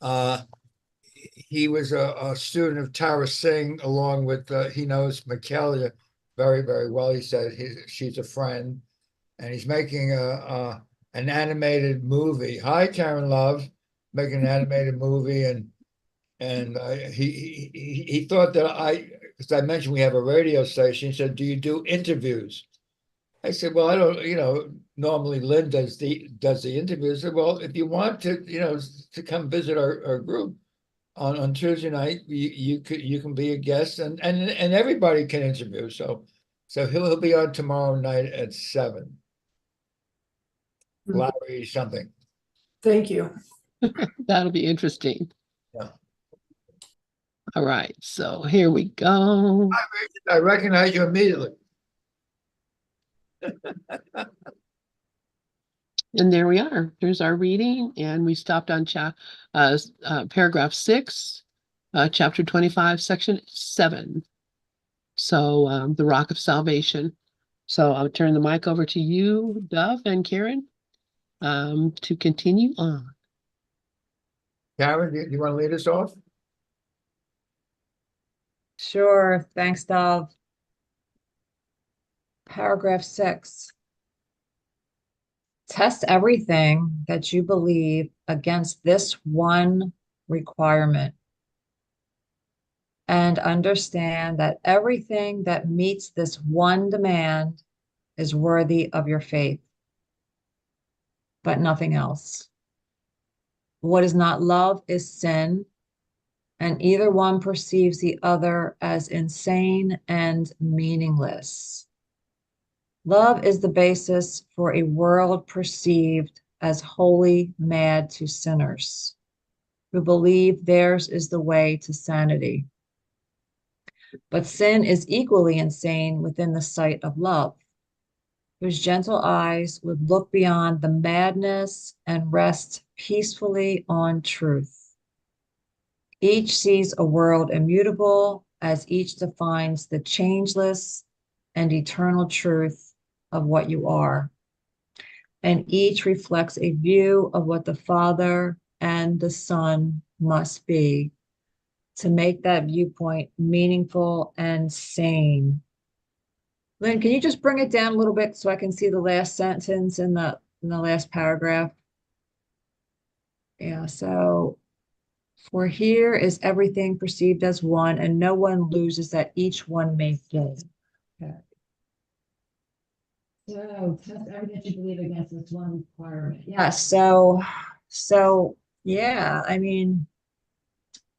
Uh, he was a student of Tara Singh, along with he knows Michaela very, very well. He said she's a friend, and he's making a an animated movie. Hi, Karen Love, making an animated movie, and he thought that because I mentioned we have a radio station. He said, "Do you do interviews?" I said, "Well, I don't. Normally Lynn does the interviews." I said, "Well, if you want to, to come visit our group on Tuesday night, you can be a guest, and everybody can interview. So he'll be on tomorrow night at 7. Larry something. Thank you. That'll be interesting. Yeah. All right, so here we go. I recognize you immediately. And there we are. Here's our reading, and we stopped on paragraph 6, chapter 25, section 7. So the rock of salvation. So I'll turn the mic over to you, Dove and Karen, to continue on. Karen, do you want to lead us off? Sure. Thanks, Dove. Paragraph 6. Test everything that you believe against this one requirement, and understand that everything that meets this one demand is worthy of your faith, but nothing else. What is not love is sin, and either one perceives the other as insane and meaningless. Love is the basis for a world perceived as wholly mad to sinners who believe theirs is the way to sanity. But sin is equally insane within the sight of love, whose gentle eyes would look beyond the madness and rest peacefully on truth. Each sees a world immutable as each defines the changeless and eternal truth of what you are. And each reflects a view of what the Father and the Son must be to make that viewpoint meaningful and sane. Lynn, can you just bring it down a little bit so I can see the last sentence in the last paragraph? Yeah, so for here is everything perceived as one, and no one loses that each one may gain. Okay. So test everything you believe against this one requirement. Yeah, so yeah, I mean,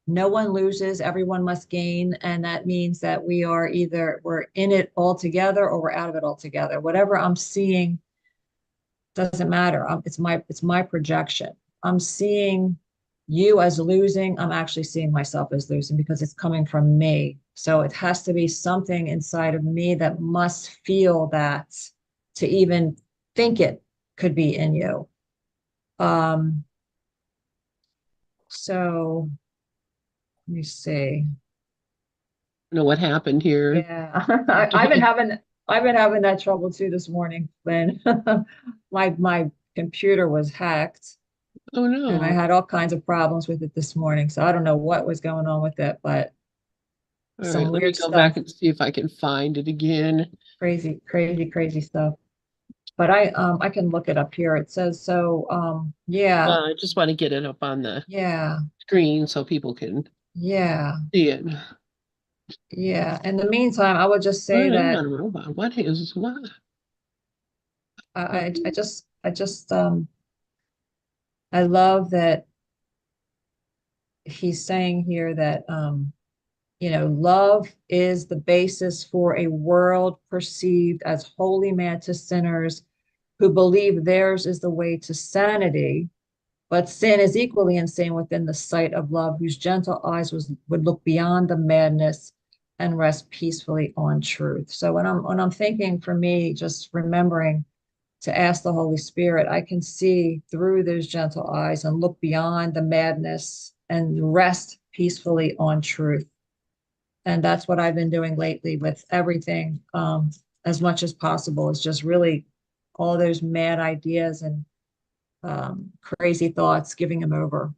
no one loses, everyone must gain, and that means that we're in it all together or we're out of it altogether. Whatever I'm seeing doesn't matter. It's my projection. I'm seeing you as losing. I'm actually seeing myself as losing because it's coming from me. So it has to be something inside of me that must feel that to even think it could be in you. So let me see. Know what happened here. Yeah, I've been having that trouble too this morning, Lynn. My computer was hacked. Oh no. And I had all kinds of problems with it this morning. So I don't know what was going on with it, but all some right, let me weird go stuff. back and see if I can find it again. Crazy, crazy, crazy stuff. But I can look it up here. It says so yeah. I just want to get it up on the screen so people can see it. Yeah. In the meantime, I would just say I'm that not a robot. What is what? I just I love that he's saying here that love is the basis for a world perceived as wholly mad to sinners who believe theirs is the way to sanity. But sin is equally insane within the sight of love, whose gentle eyes would look beyond the madness and rest peacefully on truth. So when I'm thinking, for me, just remembering to ask the Holy Spirit, I can see through those gentle eyes and look beyond the madness and rest peacefully on truth. And that's what I've been doing lately with everything, as much as possible, is just really all those mad ideas and crazy thoughts, giving them over.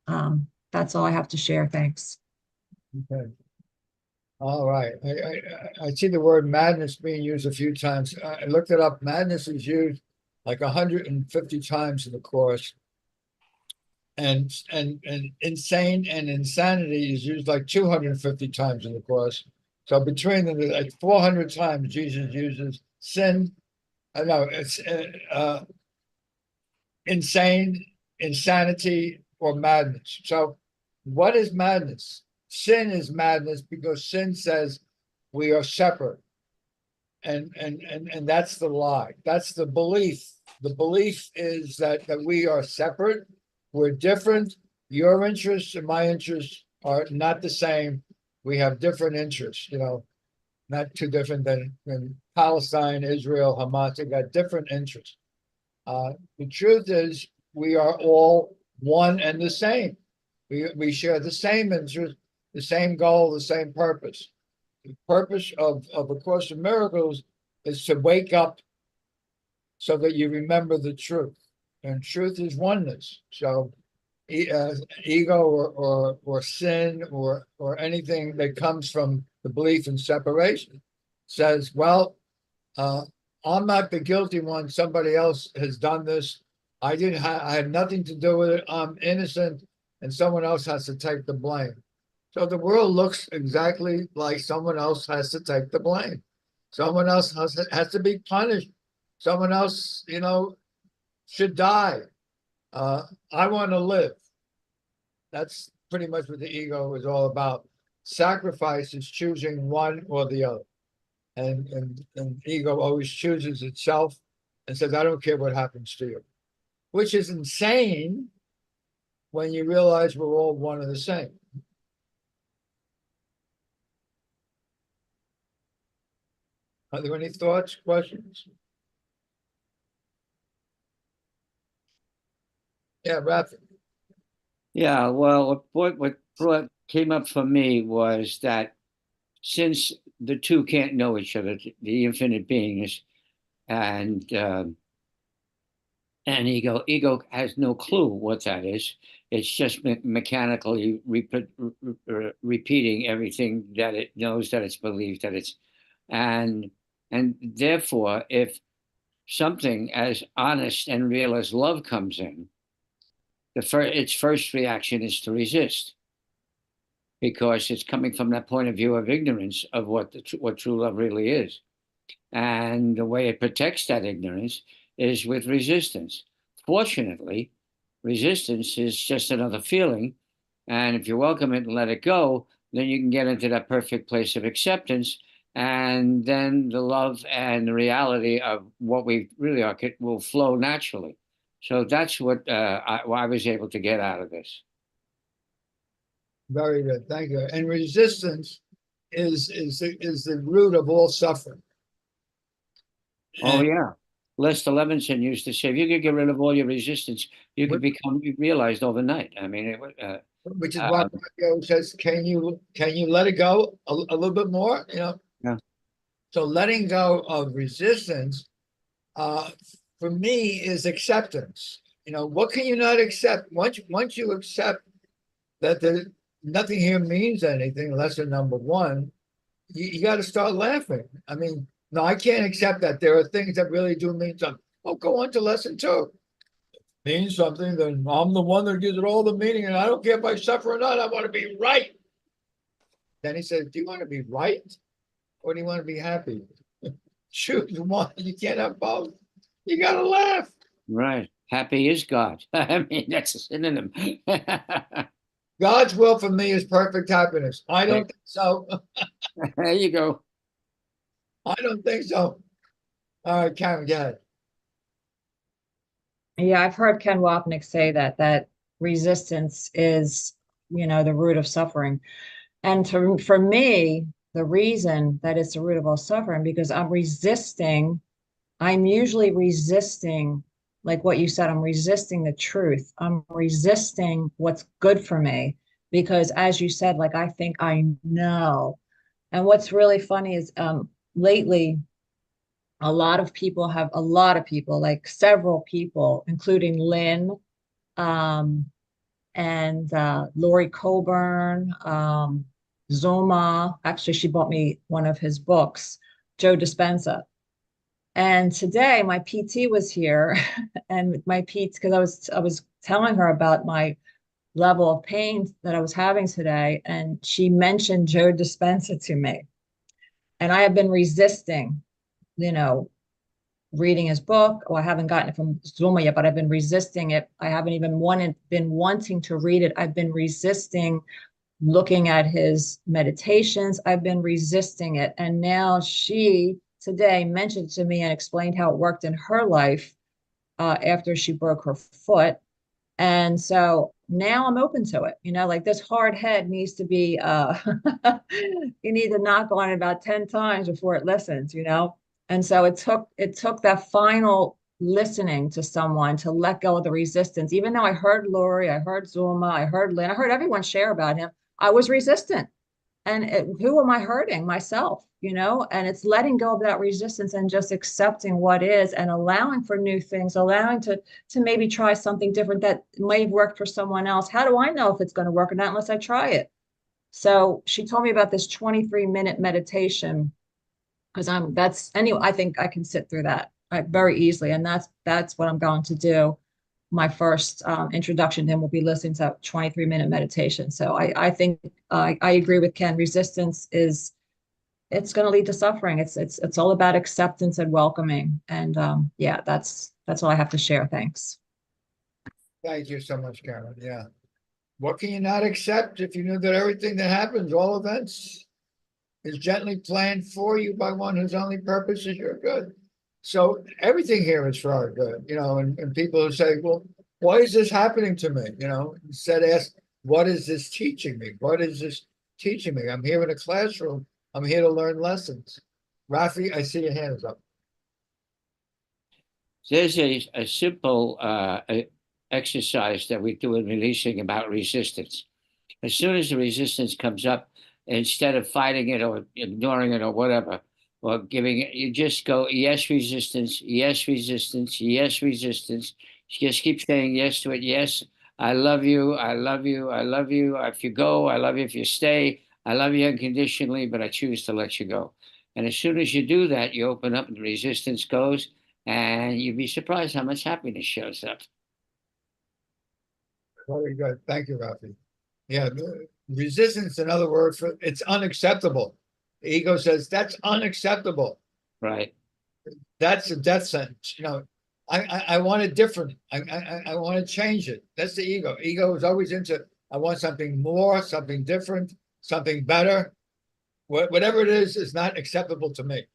That's all I have to share. Thanks. Okay. All right. I see the word madness being used a few times. I looked it up. Madness is used like 150 times in the course. And insane and insanity is used like 250 times in the course. So between them, like 400 times Jesus uses sin. I know it's insane, insanity, or madness. So what is madness? Sin is madness because sin says we are separate. And that's the lie. That's the belief. The belief is that we are separate, we're different. Your interests and my interests are not the same. We have different interests, not too different than Palestine, Israel, Hamas. They got different interests. The truth is we are all one and the same. We share the same interest, the same goal, the same purpose. The purpose of A Course in Miracles is to wake up so that you remember the truth. And truth is oneness. So ego or sin or anything that comes from the belief in separation says, well, I'm not the guilty one. Somebody else has done this. I had nothing to do with it. I'm innocent, and someone else has to take the blame. So the world looks exactly like someone else has to take the blame. Someone else has to be punished. Someone else, should die. I want to live. That's pretty much what the ego is all about. Sacrifice is choosing one or the other. And ego always chooses itself and says, I don't care what happens to you, which is insane when you realize we're all one and the same. Are there any thoughts, questions? Yeah, Rafi. Yeah, well, what came up for me was that since the two can't know each other, the infinite beings and ego has no clue what that is. It's just mechanically repeating everything that it knows, that it's believed, that it's, and therefore, if something as honest and real as love comes in, its first reaction is to resist, because it's coming from that point of view of ignorance of what true love really is. And the way it protects that ignorance is with resistance. Fortunately, resistance is just another feeling. And if you welcome it and let it go, then you can get into that perfect place of acceptance. And then the love and the reality of what we really are will flow naturally. So that's what I was able to get out of this. Very good. Thank you. And resistance is the root of all suffering. Oh, yeah. Les Levinson used to say, if you could get rid of all your resistance, you could become realized overnight. I mean, which is why Mario says, can you let it go a little bit more? Yeah. So letting go of resistance, for me, is acceptance. What can you not accept? Once you accept that nothing here means anything, lesson number one, you got to start laughing. I mean, no, I can't accept that. There are things that really do mean something. Oh, go on to lesson two. Means something, then I'm the one that gives it all the meaning, and I don't care if I suffer or not. I want to be right. Then he says, do you want to be right, or do you want to be happy? Choose one. You can't have both. You got to laugh. Right. Happy is God. I mean, that's a synonym. God's will for me is perfect happiness. I don't think so. There you go. I don't think so. All right, Karen, go ahead. Yeah, I've heard Ken Wapnick say that resistance is, the root of suffering. And for me, the reason that it's the root of all suffering, because I'm usually resisting, like what you said, I'm resisting the truth. I'm resisting what's good for me, because as you said, like, I think I know. And what's really funny is lately, a lot of people, like several people, including Lynn, and Lori Coburn, Zoma. Actually, she bought me one of his books, Joe Dispenza. And today my PT was here, and my PT, because I was telling her about my level of pain that I was having today, and she mentioned Joe Dispenza to me. And I have been resisting, you know, reading his book. Well, I haven't gotten it from Zuma yet, but I've been resisting it. I haven't even been wanting to read it. I've been resisting looking at his meditations. I've been resisting it. And now she today mentioned to me and explained how it worked in her life after she broke her foot. And so now I'm open to it. You know, like this hard head needs to be, you need to knock on it about 10 times before it listens, you know? And so it took that final listening to someone to let go of the resistance. Even though I heard Lori, I heard Zuma, I heard Lynn, I heard everyone share about him, I was resistant. And who am I hurting? Myself, you know? And it's letting go of that resistance and just accepting what is and allowing for new things, allowing to maybe try something different that may have worked for someone else. How do I know if it's going to work or not unless I try it? So she told me about this 23-minute meditation, because I think I can sit through that very easily. And that's what I'm going to do. My first introduction to him will be listening to a 23-minute meditation. So I think I agree with Ken. Resistance it's going to lead to suffering. It's all about acceptance and welcoming. And yeah, that's all I have to share. Thanks. Thank you so much, Karen. Yeah. What can you not accept if you know that everything that happens, all events, is gently planned for you by one whose only purpose is your good? So everything here is for our good, you know, and people who say, well, why is this happening to me? You know, instead ask, what is this teaching me? What is this teaching me? I'm here in a classroom. I'm here to learn lessons. Rafi, I see your hand is up. There's a simple exercise that we do in releasing about resistance. As soon as the resistance comes up, instead of fighting it or ignoring it or whatever, or giving it, you just go, yes, resistance, yes, resistance, yes, resistance. Just keep saying yes to it. Yes, I love you. I love you. I love you. If you go, I love you. If you stay, I love you unconditionally, but I choose to let you go. And as soon as you do that, you open up and the resistance goes, and you'd be surprised how much happiness shows up. Very good. Thank you, Rafi. Yeah, resistance, another word for it's unacceptable. The ego says that's unacceptable. Right. That's a death sentence. You know, I want it different. I want to change it. That's the ego. Ego is always into, I want something more, something different, something better. Whatever it is not acceptable to me.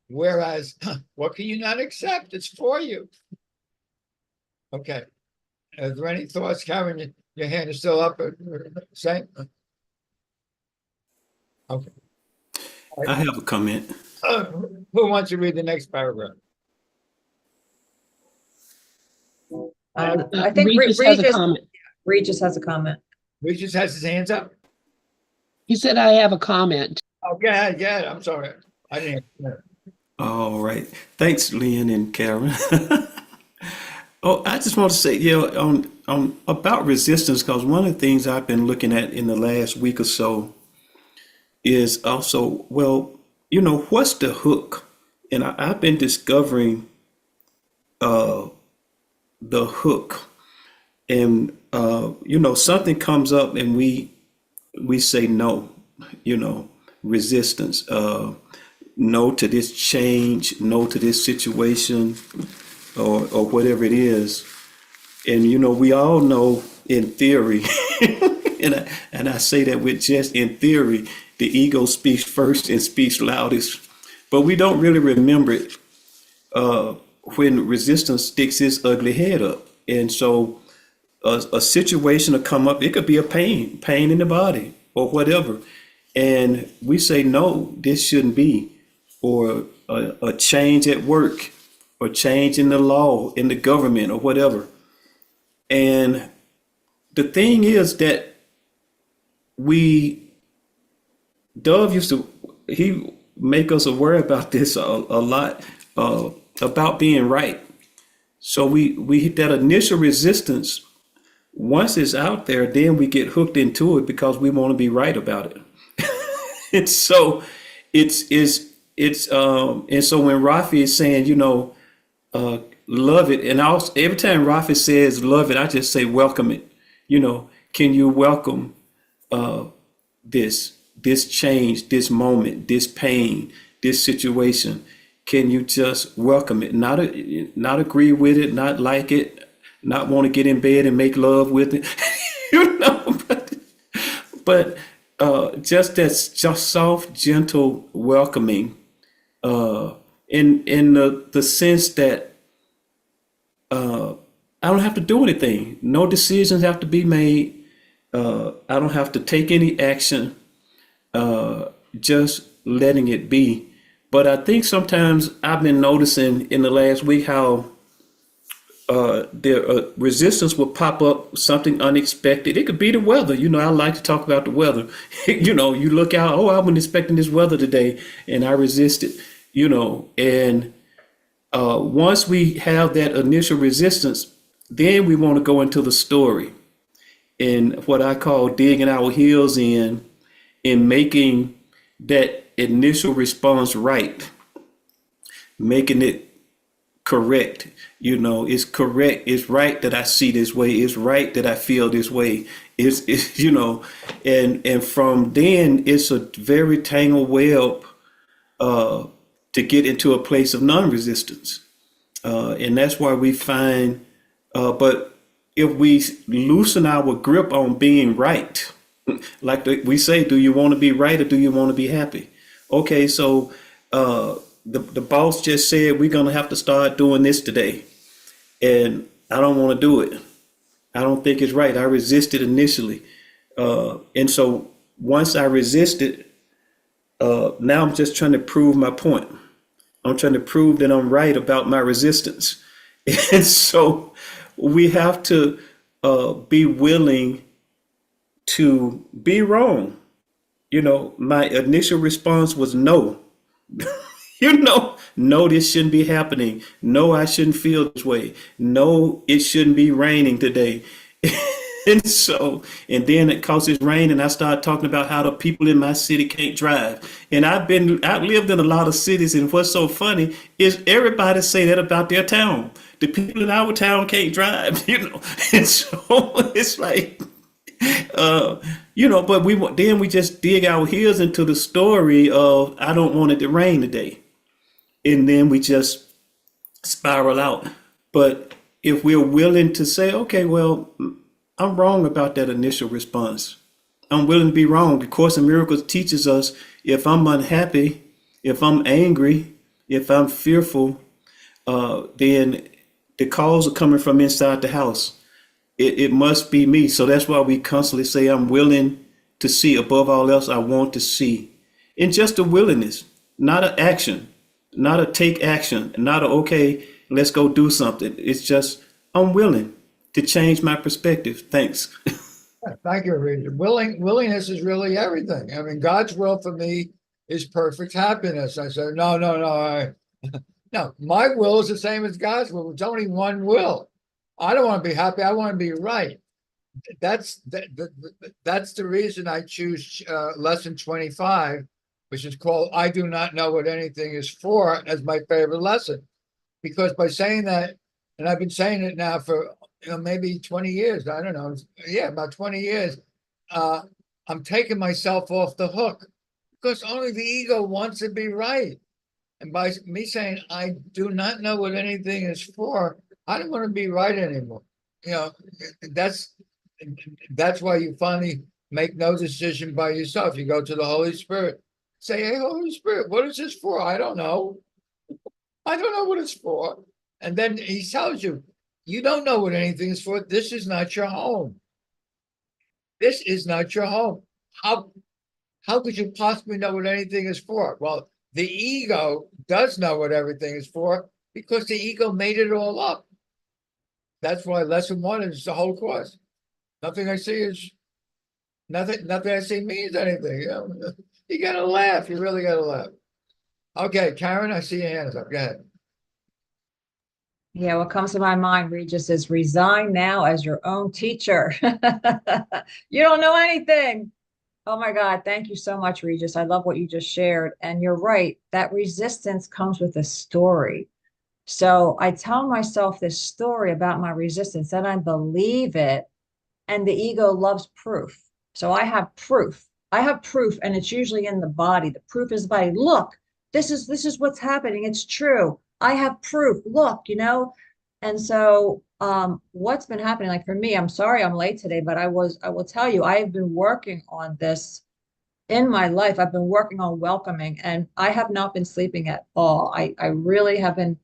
Whereas, what can you not accept? It's for you. Okay. Are there any thoughts, Karen? Your hand is still up. Same. Okay. I have a comment. Who wants to read the next paragraph? I think Regis has a comment. Regis has a comment. Regis has his hands up. He said, I have a comment. Okay, yeah, I'm sorry. I didn't. All right. Thanks, Lynn and Karen. Oh, I just want to say, yeah, on about resistance, because one of the things I've been looking at in the last week or so is also, well, you know, what's the hook? And I've been discovering the hook. And you know, something comes up and we say no, you know, resistance, no to this change, no to this situation, or whatever it is. And you know, we all know in theory, and I say that with just in theory, the ego speaks first and speaks loudest, but we don't really remember it when resistance sticks its ugly head up. And so a situation will come up. It could be a pain in the body or whatever. And we say, no, this shouldn't be. Or a change at work or change in the law, in the government or whatever. And the thing is that Dove used to, he make us aware about this a lot, about being right. So we that initial resistance once it's out there, then we get hooked into it because we want to be right about it. And so and so when Rafi is saying, love it, and also every time Rafi says love it, I just say welcome it. Can you welcome this change, this moment, this pain, this situation? Can you just welcome it? Not agree with it, not like it, not want to get in bed and make love with it, but just that just soft, gentle welcoming, in the sense that I don't have to do anything. No decisions have to be made. I don't have to take any action. Just letting it be. But I think sometimes I've been noticing in the last week how the resistance will pop up, something unexpected. It could be the weather. I like to talk about the weather. You look out, oh, I wasn't expecting this weather today, and I resisted, and once we have that initial resistance, then we want to go into the story and what I call digging our heels in making that initial response right, making it correct. It's correct. It's right that I see this way. It's right that I feel this way. It's and from then it's a very tangled web to get into a place of non-resistance. And that's why we find, but if we loosen our grip on being right, like we say, do you want to be right or do you want to be happy? Okay, so the boss just said we're going to have to start doing this today. And I don't want to do it. I don't think it's right. I resisted initially. And so once I resisted, now I'm just trying to prove my point. I'm trying to prove that I'm right about my resistance. And so we have to be willing to be wrong. My initial response was no. No, this shouldn't be happening. No, I shouldn't feel this way. No, it shouldn't be raining today. And then it causes rain, and I start talking about how the people in my city can't drive. And I've lived in a lot of cities, and what's so funny is everybody say that about their town. The people in our town can't drive, And so it's like, but we just dig our heels into the story of I don't want it to rain today. And then we just spiral out. But if we're willing to say, okay, well, I'm wrong about that initial response. I'm willing to be wrong. The Course in Miracles teaches us if I'm unhappy, if I'm angry, if I'm fearful, then the calls are coming from inside the house. It must be me. So that's why we constantly say I'm willing to see. Above all else, I want to see. And just a willingness, not an action. Not a take action, not a, okay, let's go do something. It's just, I'm willing to change my perspective. Thanks. Thank you, Rita. Willingness is really everything. I mean, God's will for me is perfect happiness. I said, no. No, my will is the same as God's will. It's only one will. I don't want to be happy. I want to be right. That's the reason I choose lesson 25, which is called I Do Not Know What Anything Is For, as my favorite lesson. Because by saying that, and I've been saying it now for maybe 20 years, I don't know, yeah, about 20 years, I'm taking myself off the hook because only the ego wants to be right. And by me saying I do not know what anything is for, I don't want to be right anymore. That's why you finally make no decision by yourself. You go to the Holy Spirit. Say, hey, Holy Spirit, what is this for? I don't know. I don't know what it's for. And then he tells you, you don't know what anything is for. This is not your home. This is not your home. How could you possibly know what anything is for? Well, the ego does know what everything is for because the ego made it all up. That's why lesson 1 is the whole course. Nothing I see is nothing I see means anything. You gotta laugh. You really gotta laugh. Okay, Karen, I see your hands up. Go ahead. Yeah, what comes to my mind, Regis, is resign now as your own teacher. You don't know anything. Oh my God, thank you so much, Regis. I love what you just shared. And you're right, that resistance comes with a story. So I tell myself this story about my resistance and I believe it. And the ego loves proof. So I have proof. I have proof, and it's usually in the body. The proof is the body. Look, this is what's happening. It's true. I have proof. Look, And so what's been happening, like for me, I'm sorry I'm late today, but I will tell you, I have been working on this in my life. I've been working on welcoming, and I have not been sleeping at all. I really have been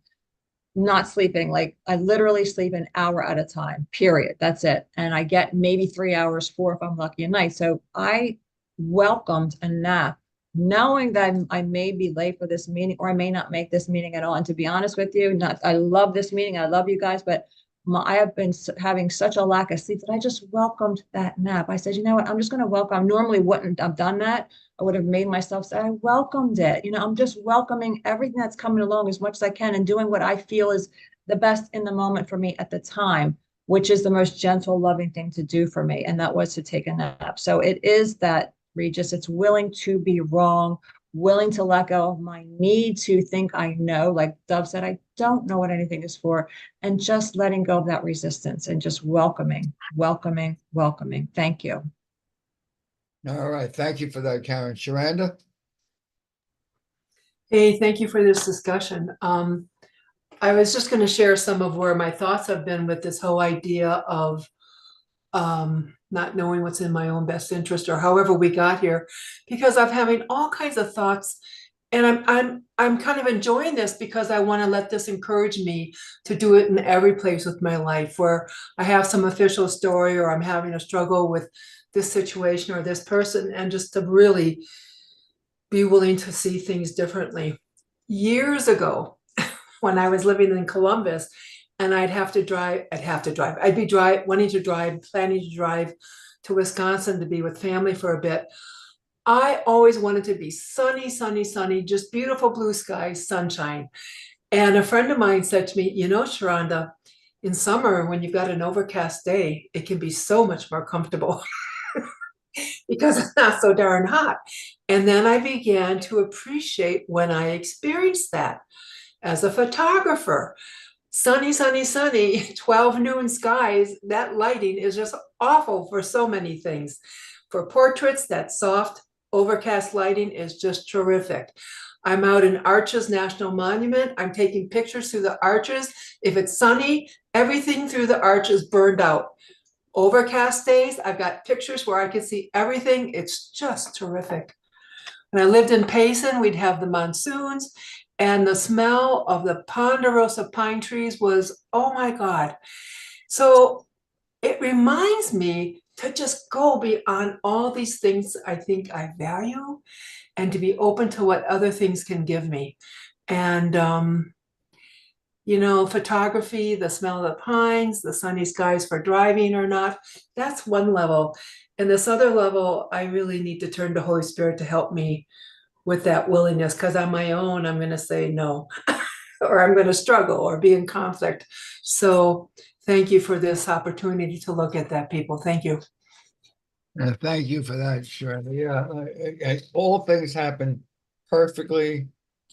not sleeping. Like I literally sleep an hour at a time, period. That's it. And I get maybe 3 hours, four if I'm lucky a night. So I welcomed a nap, knowing that I may be late for this meeting or I may not make this meeting at all. And to be honest with you, not I love this meeting. I love you guys, but I have been having such a lack of sleep that I just welcomed that nap. I said, you know what? I'm just going to welcome. I normally wouldn't have done that. I would have made myself say, I welcomed it. I'm just welcoming everything that's coming along as much as I can and doing what I feel is the best in the moment for me at the time, which is the most gentle, loving thing to do for me. And that was to take a nap. So it is that, Regis, it's willing to be wrong, willing to let go of my need to think I know, like Dove said, I don't know what anything is for, and just letting go of that resistance and just welcoming, welcoming, welcoming. Thank you. All right. Thank you for that, Karen. Sharanda? Hey, thank you for this discussion. I was just going to share some of where my thoughts have been with this whole idea of not knowing what's in my own best interest, or however we got here, because I'm having all kinds of thoughts, and I'm kind of enjoying this because I want to let this encourage me to do it in every place with my life where I have some official story or I'm having a struggle with this situation or this person, and just to really be willing to see things differently. Years ago, when I was living in Columbus, and I'd be wanting to drive, planning to drive to Wisconsin to be with family for a bit. I always wanted to be sunny, sunny, sunny, just beautiful blue skies, sunshine. And a friend of mine said to me, Sharonda, in summer, when you've got an overcast day, it can be so much more comfortable because it's not so darn hot. And then I began to appreciate when I experienced that as a photographer. Sunny, sunny, sunny, 12 noon skies, that lighting is just awful for so many things. For portraits, that soft, overcast lighting is just terrific. I'm out in Arches National Monument. I'm taking pictures through the arches. If it's sunny, everything through the arch is burned out. Overcast days, I've got pictures where I can see everything. It's just terrific. When I lived in Payson, we'd have the monsoons, and the smell of the ponderosa pine trees was, oh my God. So it reminds me to just go beyond all these things I think I value and to be open to what other things can give me. And, photography, the smell of the pines, the sunny skies for driving or not, that's one level. And this other level, I really need to turn to Holy Spirit to help me with that willingness, because on my own, I'm going to say no, or I'm going to struggle or be in conflict. So thank you for this opportunity to look at that, people. Thank you. Thank you for that, Sharanda. Yeah, all things happen perfectly.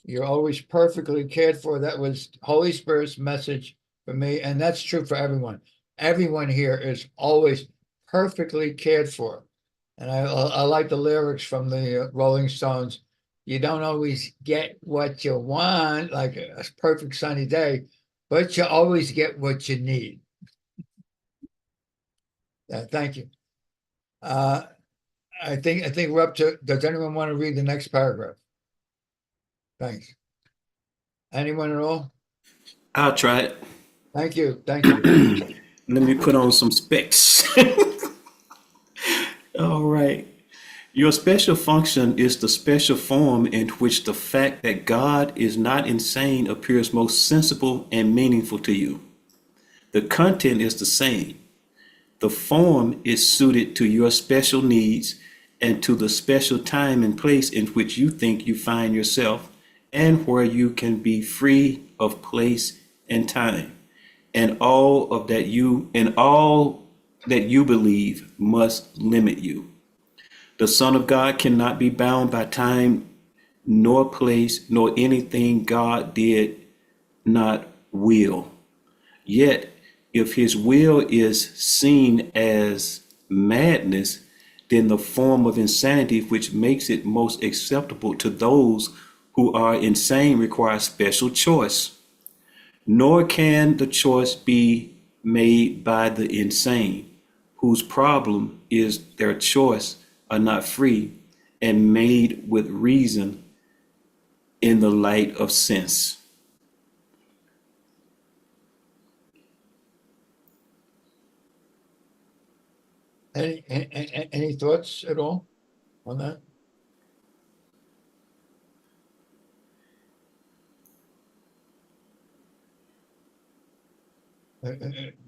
You're always perfectly cared for. That was Holy Spirit's message for me, and that's true for everyone. Everyone here is always perfectly cared for. And I like the lyrics from the Rolling Stones. You don't always get what you want, like a perfect sunny day, but you always get what you need. Thank you. I think we're up to, does anyone want to read the next paragraph? Thanks. Anyone at all? I'll try it. Thank you. Thank you. Let me put on some specs. All right. Your special function is the special form in which the fact that God is not insane appears most sensible and meaningful to you. The content is the same. The form is suited to your special needs and to the special time and place in which you think you find yourself, and where you can be free of place and time. and all that you believe must limit you. The Son of God cannot be bound by time, nor place, nor anything God did not will. Yet, if his will is seen as madness, then the form of insanity which makes it most acceptable to those who are insane requires special choice. Nor can the choice be made by the insane, whose problem is their choice are not free and made with reason in the light of sense. Any thoughts at all on that?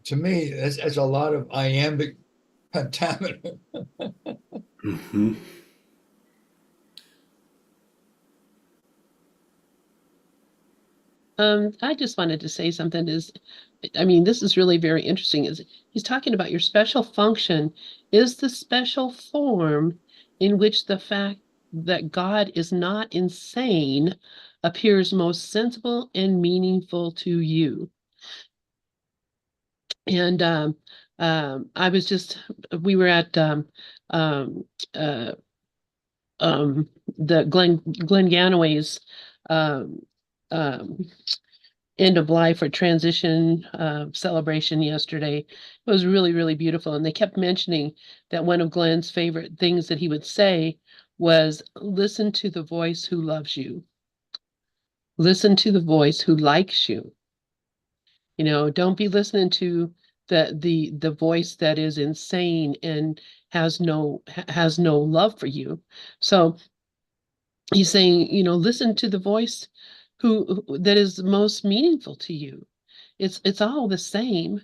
To me, it's a lot of iambic pentameter. Mm-hmm. I just wanted to say something I mean, this is really very interesting. Is he's talking about your special function is the special form in which the fact that God is not insane appears most sensible and meaningful to you. And I was just we were at um, uh, the Glenn Ganaway's um, um, end of life or transition celebration yesterday. It was really, really beautiful. And they kept mentioning that one of Glenn's favorite things that he would say was listen to the voice who loves you. Listen to the voice who likes you. You know, don't be listening to the voice that is insane and has no love for you. So he's saying, you know, listen to the voice who that is most meaningful to you. It's all the same,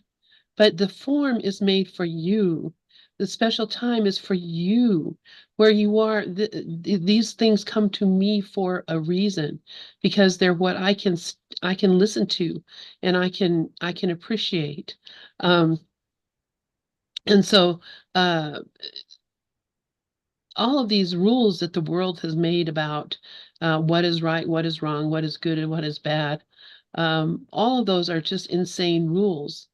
but the form is made for you. The special time is for you. Where you are, these things come to me for a reason, because they're what I can listen to, and I can appreciate. Um, and so all of these rules that the world has made about what is right, what is wrong, what is good, and what is bad, all of those are just insane rules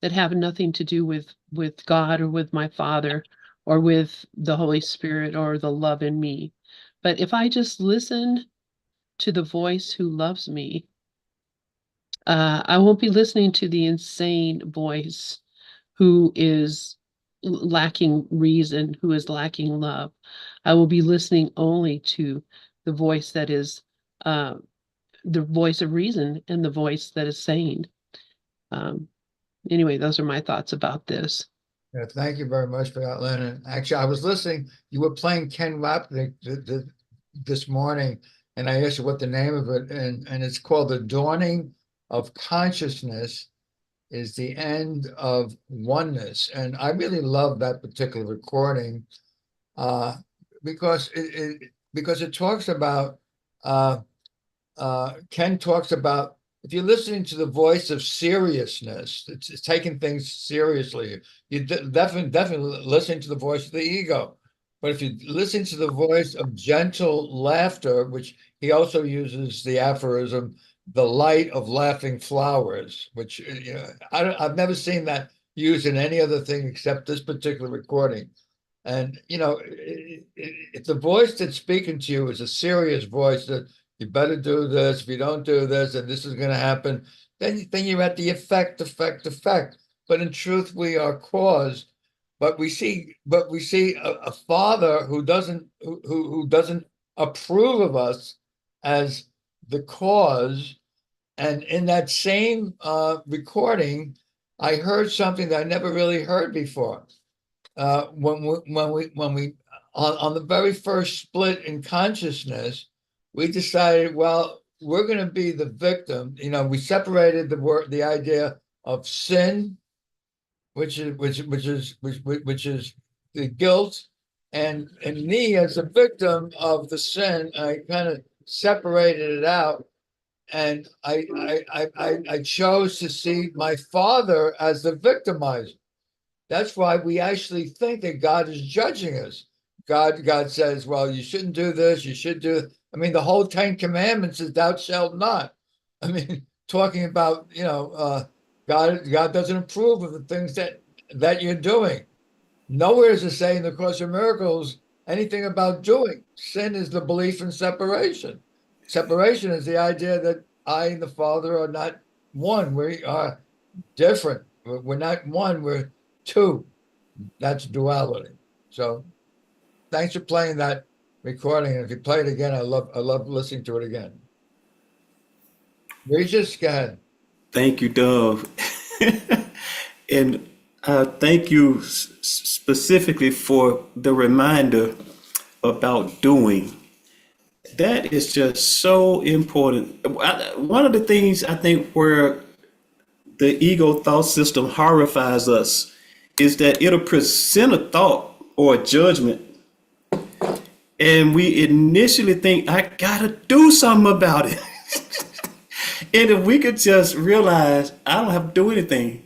that have nothing to do with God or with my Father or with the Holy Spirit or the love in me. But if I just listen to the voice who loves me, I won't be listening to the insane voice who is lacking reason, who is lacking love. I will be listening only to the voice that is uh, the voice of reason and the voice that is sane. Um, anyway, those are my thoughts about this. Yeah, thank you very much for that, Lynn. And actually, I was listening. You were playing Ken Wapnick this morning, and I asked you what the name of it, and it's called "The Dawning of Consciousness is the End of Oneness." And I really love that particular recording uh, because it talks about Ken talks about if you're listening to the voice of seriousness, it's taking things seriously. You definitely listening to the voice of the ego. But if you listen to the voice of gentle laughter, which he also uses the aphorism, the light of laughing flowers, which I've never seen that used in any other thing except this particular recording. And if the voice that's speaking to you is a serious voice that you better do this, if you don't do this, and this is going to happen, then you're at the effect. But in truth, we are cause. But we see a father who doesn't approve of us as the cause. And in that same recording, I heard something that I never really heard before. When we on the very first split in consciousness, we decided, well, we're going to be the victim. You know, we separated the idea of sin, which is the guilt, and me as a victim of the sin. I kind of separated it out, And I chose to see my father as the victimizer. That's why we actually think that God is judging us. God says, well, you shouldn't do this, you should do. I mean, the whole 10 Commandments is thou shalt not. I mean, talking about, God doesn't approve of the things that you're doing. Nowhere does it say in the Course of Miracles anything about doing. Sin is the belief in separation. Separation is the idea that I and the Father are not one. We are different. We're not one, we're two. That's duality. So thanks for playing that recording. And if you play it again, I love listening to it again. Regis, go ahead. Thank you, Dove. And thank you specifically for the reminder about doing. That is just so important. One of the things I think where the ego thought system horrifies us is that it'll present a thought or a judgment, and we initially think, I gotta do something about it. And if we could just realize, I don't have to do anything.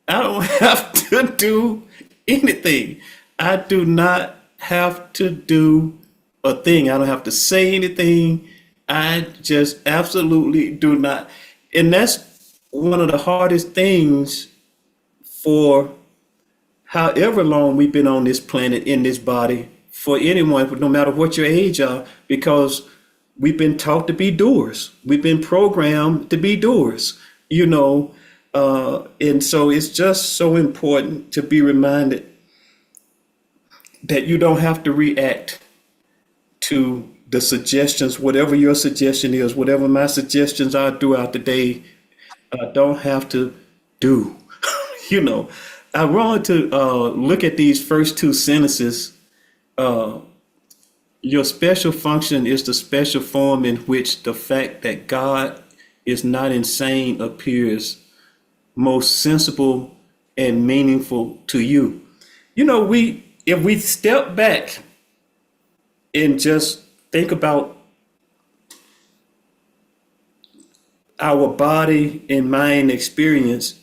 I don't have to do anything. I do not have to do a thing. I don't have to say anything. I just absolutely do not. And that's one of the hardest things for however long we've been on this planet, in this body, for anyone, no matter what your age are, because we've been taught to be doers. We've been programmed to be doers, and so it's just so important to be reminded that you don't have to react to the suggestions, whatever your suggestion is, whatever my suggestions are throughout the day. I don't have to do. I wanted to look at these first two sentences. Your special function is the special form in which the fact that God is not insane appears most sensible and meaningful to you. If we step back and just think about our body and mind experience,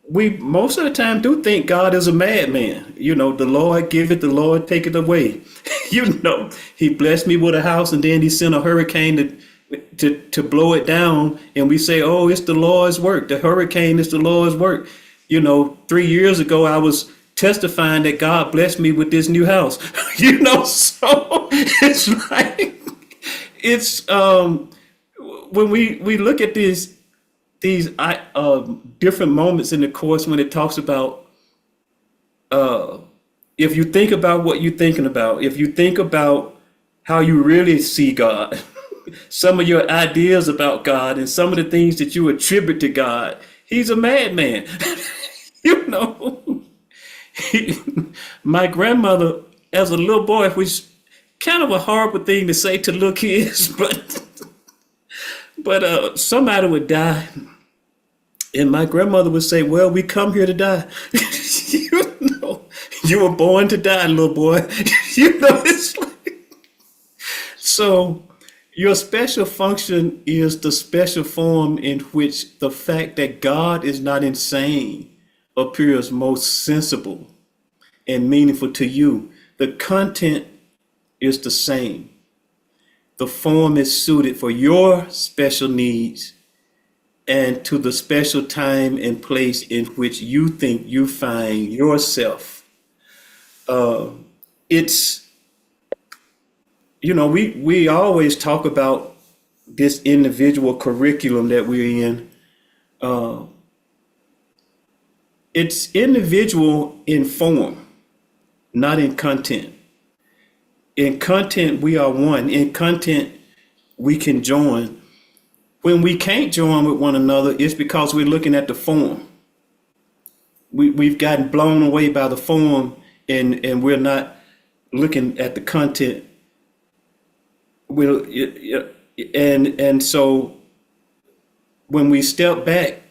we most of the time do think God is a madman. The Lord give it, the Lord take it away. He blessed me with a house and then he sent a hurricane to blow it down. And we say, oh, it's the Lord's work. The hurricane is the Lord's work. 3 years ago, I was testifying that God blessed me with this new house. So it's like, when we look at these different moments in the Course, when it talks about if you think about what you're thinking about, if you think about how you really see God, some of your ideas about God and some of the things that you attribute to God, he's a madman. My grandmother, as a little boy, which kind of a horrible thing to say to little kids, but somebody would die. And my grandmother would say, well, we come here to die. You were born to die, little boy. It's like, so your special function is the special form in which the fact that God is not insane appears most sensible and meaningful to you. The content is the same. The form is suited for your special needs and to the special time and place in which you think you find yourself. We always talk about this individual curriculum that we're in. It's individual in form, not in content. In content, we are one. In content, we can join. When we can't join with one another, it's because we're looking at the form. We've gotten blown away by the form, and we're not looking at the content. And so when we step back,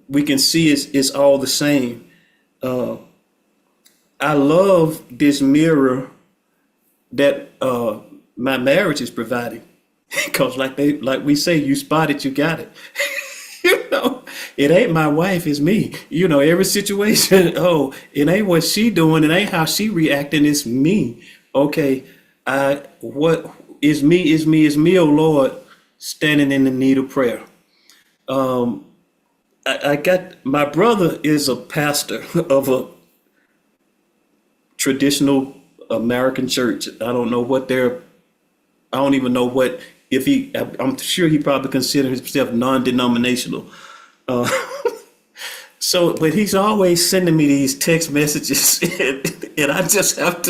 we can see it's all the same. I love this mirror that my marriage is providing. Because like we say, you spot it, you got it. You know, it ain't my wife, it's me. You know, every situation, oh, it ain't what she doing, it ain't how she reacting, it's me. Okay, what is me, oh Lord, standing in the need of prayer. I got, my brother is a pastor of a traditional American church. I don't even know what, if he, I'm sure he probably considers himself non-denominational. Uh, so, but he's always sending me these text messages, and I just have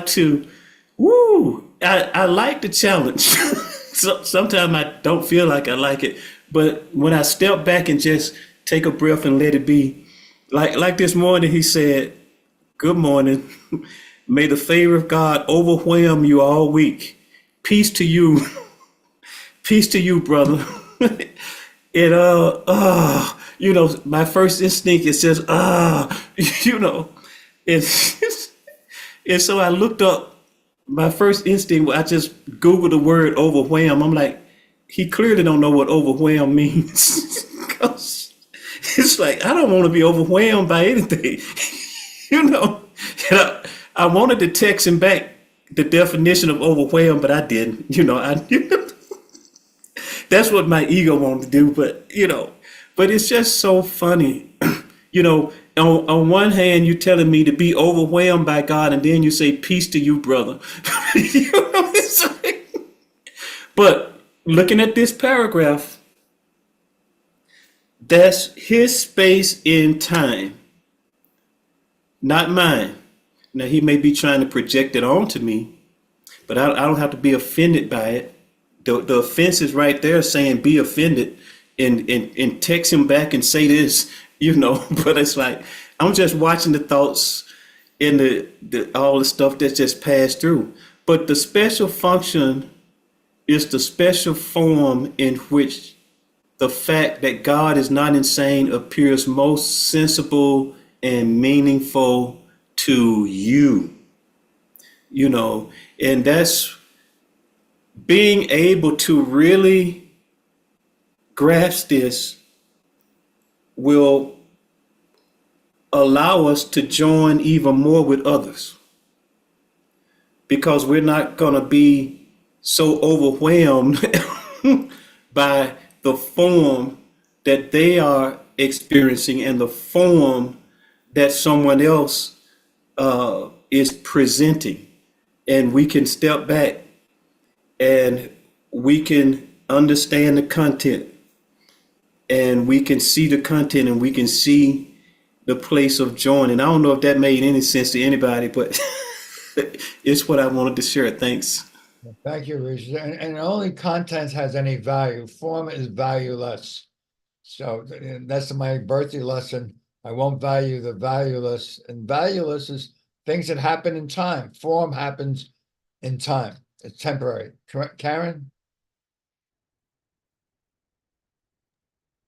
to, woo, I like the challenge. So, sometimes I don't feel like I like it, but when I step back and just take a breath and let it be, like this morning, he said, "Good morning. May the favor of God overwhelm you all week. Peace to you, peace to you, brother." And you know, my first instinct it says, you know, it's and so I looked up. My first instinct, I just Googled the word overwhelm. I'm like, he clearly don't know what overwhelm means. 'Cause it's like, I don't want to be overwhelmed by anything. You know, and I wanted to text him back the definition of overwhelmed, but I didn't. You know, that's what my ego wanted to do. But you know, but it's just so funny. You know, on one hand, you're telling me to be overwhelmed by God, and then you say, "Peace to you, brother." You know, it's like, but looking at this paragraph, that's his space in time, not mine. Now, he may be trying to project it onto me, but I don't have to be offended by it. The offense is right there saying be offended and text him back and say this, you know, but it's like, I'm just watching the thoughts and the all the stuff that's just passed through. But the special function is the special form in which the fact that God is not insane appears most sensible and meaningful to you, you know, and that's being able to really grasp this will allow us to join even more with others because we're not going to be so overwhelmed by the form that they are experiencing and the form that someone else is presenting. And we can step back and we can understand the content and we can see the content and we can see the place of joining. I don't know if that made any sense to anybody, but it's what I wanted to share. Thanks. Thank you, Regis. And only content has any value. Form is valueless. So that's my birthday lesson. I won't value the valueless. And valueless is things that happen in time. Form happens in time. It's temporary. Correct, Karen?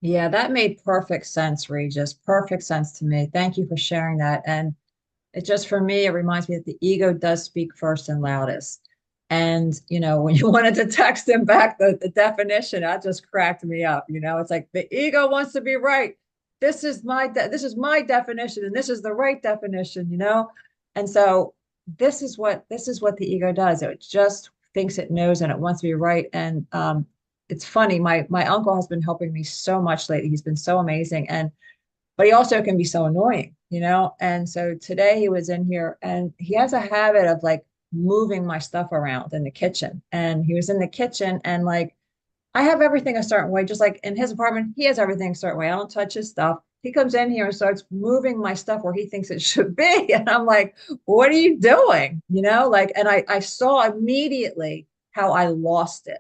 Yeah, that made perfect sense, Regis. Perfect sense to me. Thank you for sharing that. And it just, for me, it reminds me that the ego does speak first and loudest. And, you know, when you wanted to text him back the definition, that just cracked me up. You know, it's like the ego wants to be right. This is my definition, and this is the right definition, you know? And so this is what the ego does. It just thinks it knows and it wants to be right. And it's funny, my uncle has been helping me so much lately. He's been so amazing. And but he also can be so annoying, you know? And so today he was in here and he has a habit of like moving my stuff around in the kitchen. And he was in the kitchen and like, I have everything a certain way, just like in his apartment, he has everything a certain way. I don't touch his stuff. He comes in here and starts moving my stuff where he thinks it should be. And I'm like, what are you doing? You know, like, and I saw immediately how I lost it.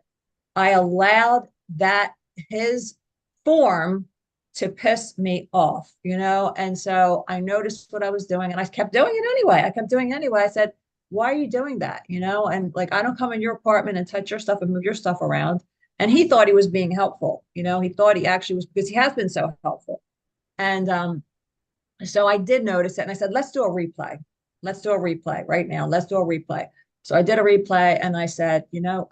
I allowed that his form to piss me off, you know? And so I noticed what I was doing and I kept doing it anyway. I kept doing it anyway. I said, why are you doing that? You know? And like, I don't come in your apartment and touch your stuff and move your stuff around. And he thought he was being helpful. You know, he thought he actually was, because he has been so helpful. And so I did notice it and I said, let's do a replay. Let's do a replay right now. Let's do a replay. So I did a replay and I said,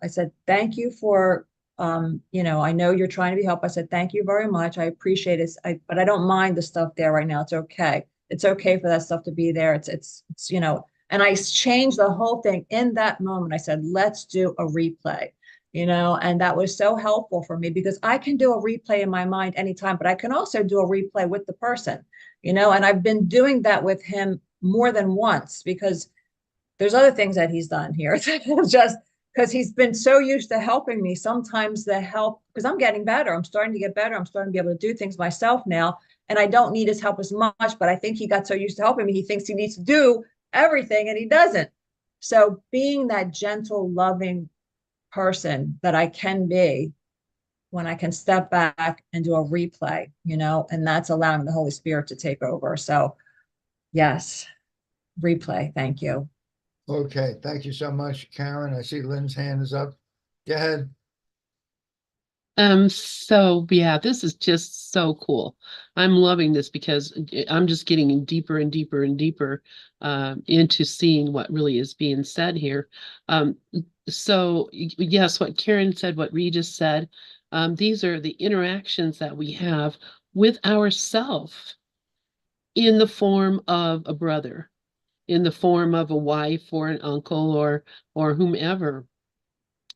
I said, thank you for, I know you're trying to be helpful. I said, thank you very much. I appreciate it. But I don't mind the stuff there right now. It's okay. It's okay for that stuff to be there. It's, and I changed the whole thing in that moment. I said, let's do a replay, and that was so helpful for me because I can do a replay in my mind anytime, but I can also do a replay with the person, and I've been doing that with him more than once because there's other things that he's done here. It's just because he's been so used to helping me. Sometimes the help, because I'm getting better. I'm starting to get better. I'm starting to be able to do things myself now. And I don't need his help as much, but I think he got so used to helping me, he thinks he needs to do everything and he doesn't. So being that gentle, loving person that I can be when I can step back and do a replay, and that's allowing the Holy Spirit to take over. So yes, replay. Thank you. Okay, thank you so much, Karen. I see Lynn's hand is up. Go ahead. So yeah, this is just so cool. I'm loving this because I'm just getting deeper and deeper and deeper into seeing what really is being said here. So yes, what Karen said, what Regis said, these are the interactions that we have with ourself in the form of a brother, in the form of a wife or an uncle or whomever.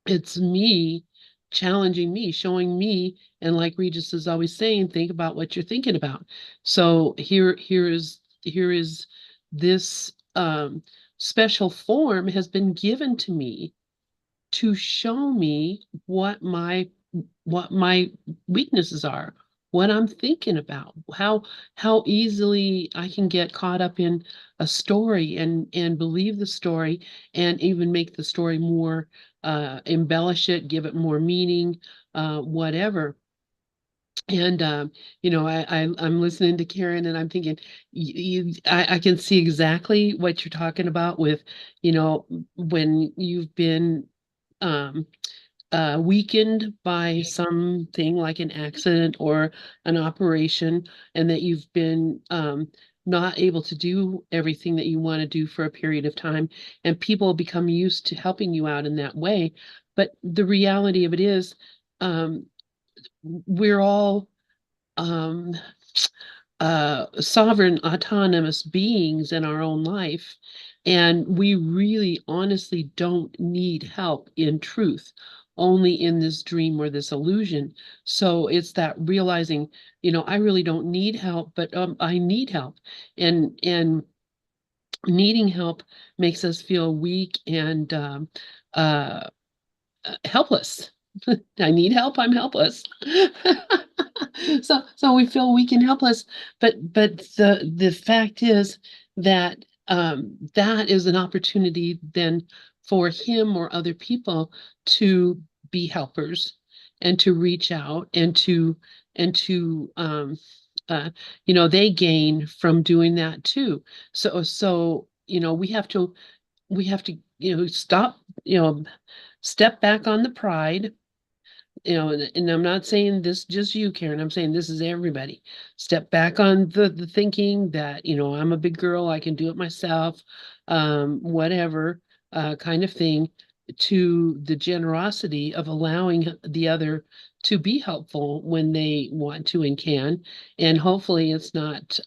It's me challenging me, showing me, and like Regis is always saying, think about what you're thinking about. So here is this special form has been given to me to show me what my weaknesses are, what I'm thinking about, how easily I can get caught up in a story and believe the story and even make the story more embellish it, give it more meaning, whatever. And I'm listening to Karen and I'm thinking I can see exactly what you're talking about with, when you've been um weakened by something like an accident or an operation, and that you've been not able to do everything that you want to do for a period of time, and people become used to helping you out in that way. But the reality of it is, um, we're all um, sovereign, autonomous beings in our own life. And we really honestly don't need help in truth, only in this dream or this illusion. So it's that realizing, I really don't need help, but I need help. And needing help makes us feel weak and uh, helpless. I need help, I'm helpless. So we feel weak and helpless, but the fact is that that is an opportunity then for him or other people to be helpers and to reach out and to they gain from doing that too. So we have to stop, step back on the pride, and I'm not saying this just you, Karen. I'm saying this is everybody. Step back on the thinking that, I'm a big girl, I can do it myself, whatever, kind of thing, to the generosity of allowing the other to be helpful when they want to and can. And hopefully it's not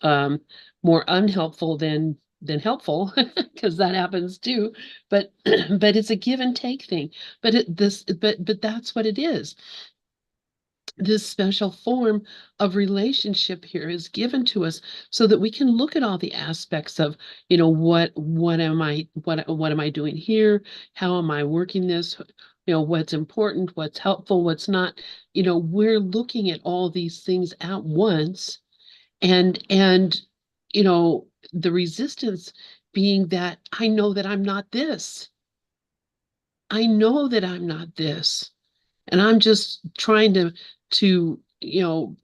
more unhelpful than helpful, because that happens too. But but it's a give and take thing. But that's what it is. This special form of relationship here is given to us so that we can look at all the aspects of, what am I doing here? How am I working this? What's important, what's helpful, what's not. We're looking at all these things at once, and the resistance being that I know that I'm not this. I know that I'm not this. And I'm just trying to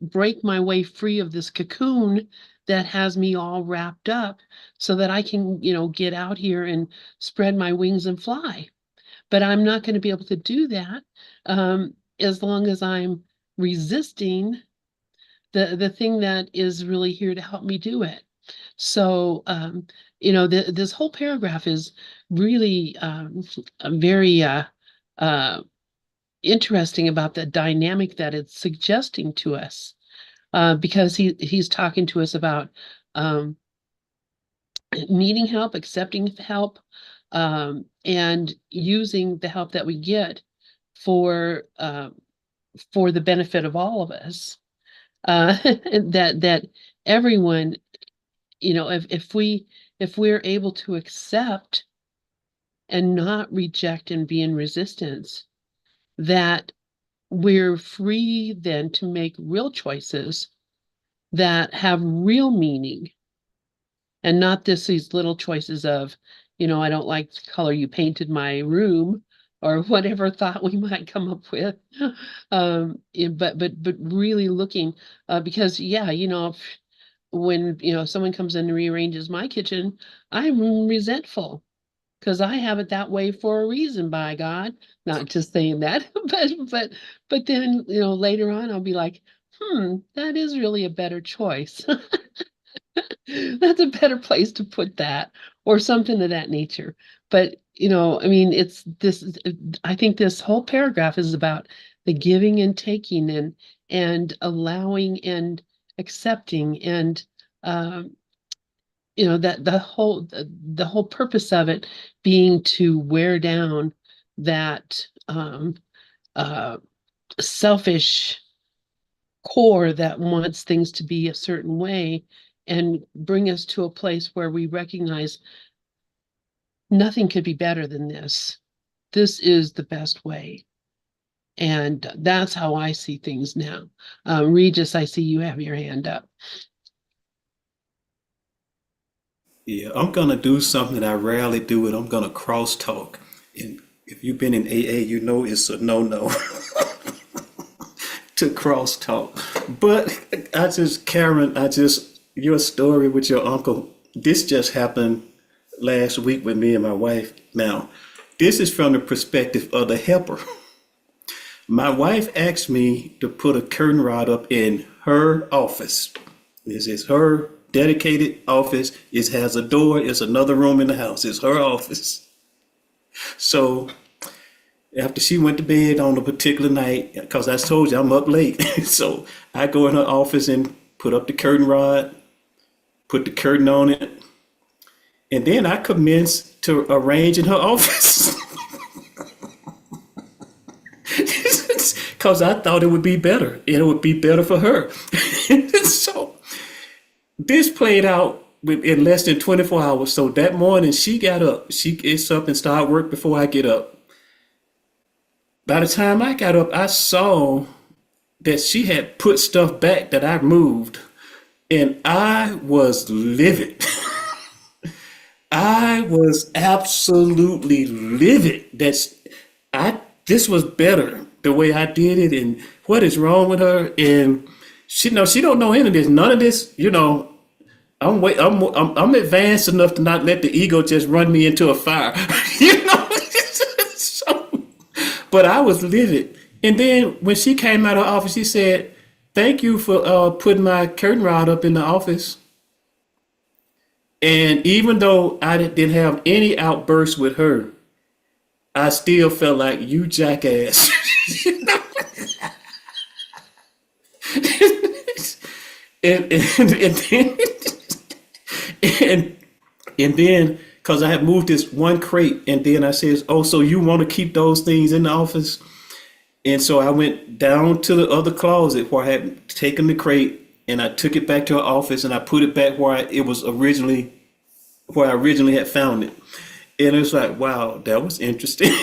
break my way free of this cocoon that has me all wrapped up so that I can, get out here and spread my wings and fly. But I'm not going to be able to do that as long as I'm resisting the thing that is really here to help me do it. So, this whole paragraph is really very interesting about the dynamic that it's suggesting to us, because he's talking to us about um, needing help, accepting help, and using the help that we get for the benefit of all of us. That everyone, if we're able to accept and not reject and be in resistance, that we're free then to make real choices that have real meaning, and not these little choices of, I don't like the color you painted my room, or whatever thought we might come up with. But really looking, because yeah, when someone comes in and rearranges my kitchen, I'm resentful because I have it that way for a reason, by God. Not just saying that, but then later on I'll be like, that is really a better choice. That's a better place to put that, or something of that nature. But I mean, I think this whole paragraph is about the giving and taking, and allowing and accepting, and that the whole purpose of it being to wear down that uh selfish core that wants things to be a certain way, and bring us to a place where we recognize nothing could be better than this. This is the best way. And that's how I see things now. Regis, I see you have your hand up. Yeah, I'm gonna do something that I rarely do, and I'm gonna crosstalk. And if you've been in AA, you know it's a no-no to crosstalk. But Karen, your story with your uncle, this just happened last week with me and my wife. Now, this is from the perspective of the helper. My wife asked me to put a curtain rod up in her office. This is her dedicated office. It has a door. It's another room in the house. It's her office. So after she went to bed on a particular night, because I told you I'm up late, so I go in her office and put up the curtain rod, put the curtain on it, and then I commence to arrange in her office. Because I thought it would be better, and it would be better for her. So this played out in less than 24 hours. So that morning she got up. She gets up and started work before I get up. By the time I got up, I saw that she had put stuff back that I moved, and I was livid. I was absolutely livid this was better the way I did it, and what is wrong with her? And she don't know any of this, none of this. I'm advanced enough to not let the ego just run me into a fire. So, but I was livid. And then when she came out of her office, she said, "Thank you for putting my curtain rod up in the office." And even though I didn't have any outbursts with her, I still felt like, you jackass. and then because I had moved this one crate, and then I says, "Oh, so you want to keep those things in the office?" And so I went down to the other closet where I had taken the crate, and I took it back to her office, and I put it back where I originally had found it. And it's like, wow, that was interesting.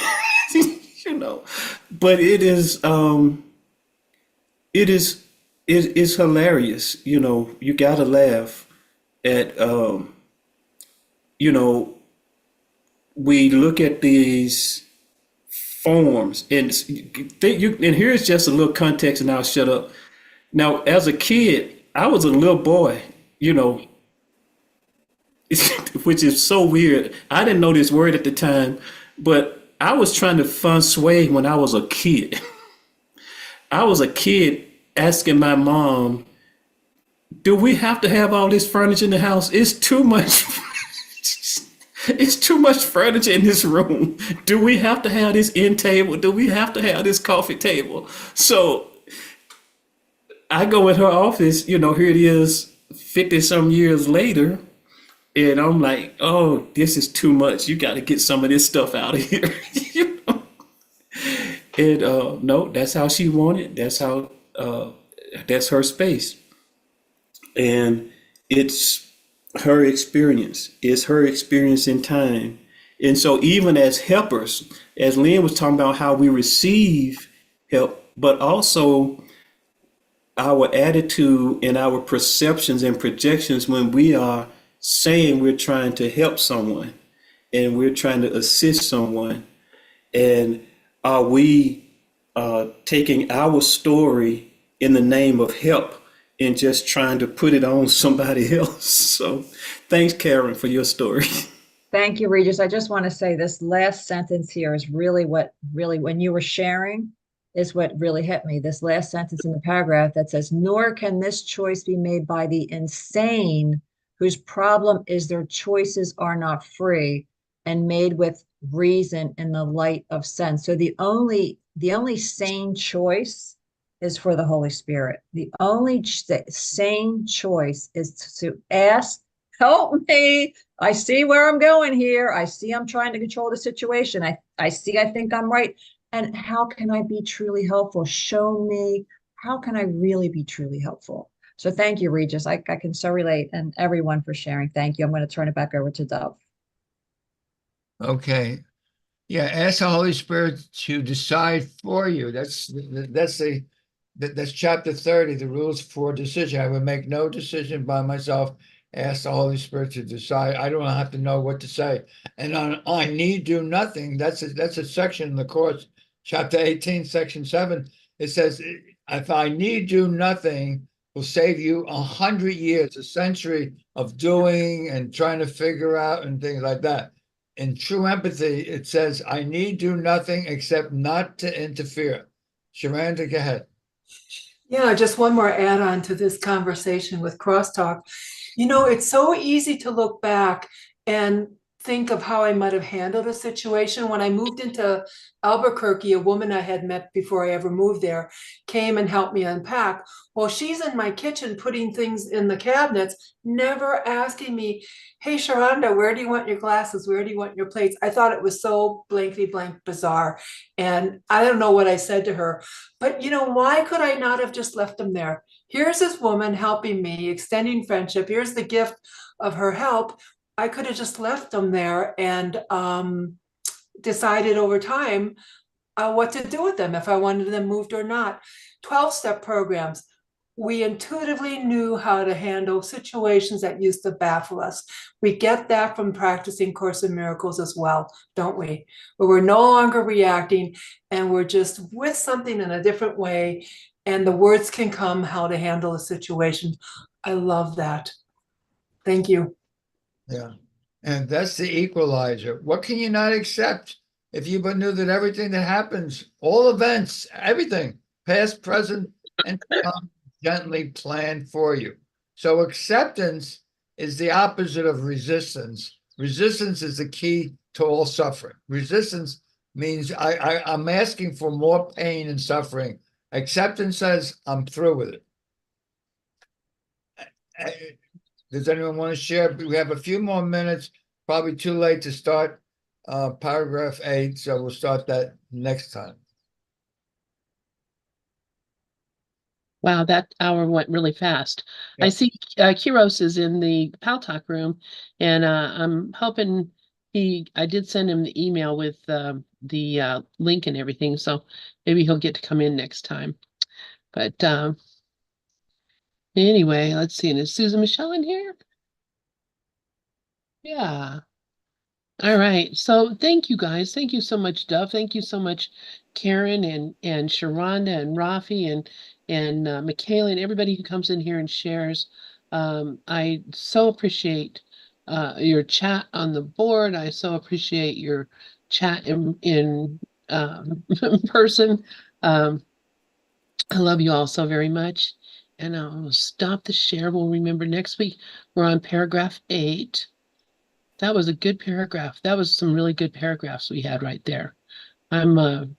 But it's hilarious. You gotta laugh at, we look at these forms, and here's just a little context, and I'll shut up. Now, as a kid, I was a little boy, which is so weird. I didn't know this word at the time, but I was trying to feng shui when I was a kid. I was a kid asking my mom do we have to have all this furniture in the house? It's too much. It's too much furniture in this room. Do we have to have this end table? Do we have to have this coffee table? So I go in her office, here it is 50 some years later, and I'm like, oh, this is too much. You got to get some of this stuff out of here. And no, that's how she wanted. That's her space. And it's her experience. It's her experience in time. And so even as helpers, as Lynn was talking about how we receive help, but also our attitude and our perceptions and projections when we are saying we're trying to help someone and we're trying to assist someone. And are we taking our story in the name of help and just trying to put it on somebody else? So thanks, Karen, for your story. Thank you, Regis. I just want to say this last sentence here is really when you were sharing, is what really hit me. This last sentence in the paragraph that says, nor can this choice be made by the insane, whose problem is their choices are not free and made with reason in the light of sense. So the only sane choice is for the Holy Spirit. The only sane choice is to ask, help me. I see where I'm going here. I see I'm trying to control the situation. I see I think I'm right. And how can I be truly helpful? Show me, how can I really be truly helpful? So thank you, Regis. I can so relate, and everyone for sharing. Thank you. I'm going to turn it back over to Dove. Okay. Yeah, ask the Holy Spirit to decide for you. That's chapter 30, the rules for decision. I would make no decision by myself. Ask the Holy Spirit to decide. I don't have to know what to say. And on I need do nothing. That's a section in the course, chapter 18, section 7. It says, if I need do nothing, will save you 100 years, a century of doing and trying to figure out and things like that. In true empathy, it says, I need do nothing except not to interfere. Sharanda, go ahead. Yeah, just one more add-on to this conversation with crosstalk. It's so easy to look back and think of how I might have handled a situation. When I moved into Albuquerque, a woman I had met before I ever moved there came and helped me unpack. Well, she's in my kitchen putting things in the cabinets, never asking me, hey, Sharonda, where do you want your glasses? Where do you want your plates? I thought it was so blankety blank bizarre. And I don't know what I said to her, but why could I not have just left them there? Here's this woman helping me, extending friendship. Here's the gift of her help. I could have just left them there and decided over time what to do with them, if I wanted them moved or not. 12-step programs. We intuitively knew how to handle situations that used to baffle us. We get that from practicing Course in Miracles as well, don't we? Where we're no longer reacting and we're just with something in a different way, and the words can come how to handle a situation. I love that. Thank you. Yeah. And that's the equalizer. What can you not accept if you but knew that everything that happens, all events, everything, past, present, and to come, gently planned for you? So acceptance is the opposite of resistance. Resistance is the key to all suffering. Resistance means I'm asking for more pain and suffering. Acceptance says I'm through with it. Does anyone want to share? We have a few more minutes, probably too late to start paragraph 8, so we'll start that next time. Wow, that hour went really fast. I Yep. see Kiros is in the Pal Talk room, and I'm hoping I did send him the email with the link and everything, so maybe he'll get to come in next time. But anyway, let's see. And is Susan Michelle in here? Yeah. All right. So thank you guys. Thank you so much, Dove. Thank you so much, Karen and Sharonda and Rafi and Michaela and everybody who comes in here and shares. I so appreciate your chat on the board. I so appreciate your chat in in person. I love you all so very much. and I'll stop the share. We'll remember next week we're on paragraph 8. That was a good paragraph. That was some really good paragraphs we had right there. I'm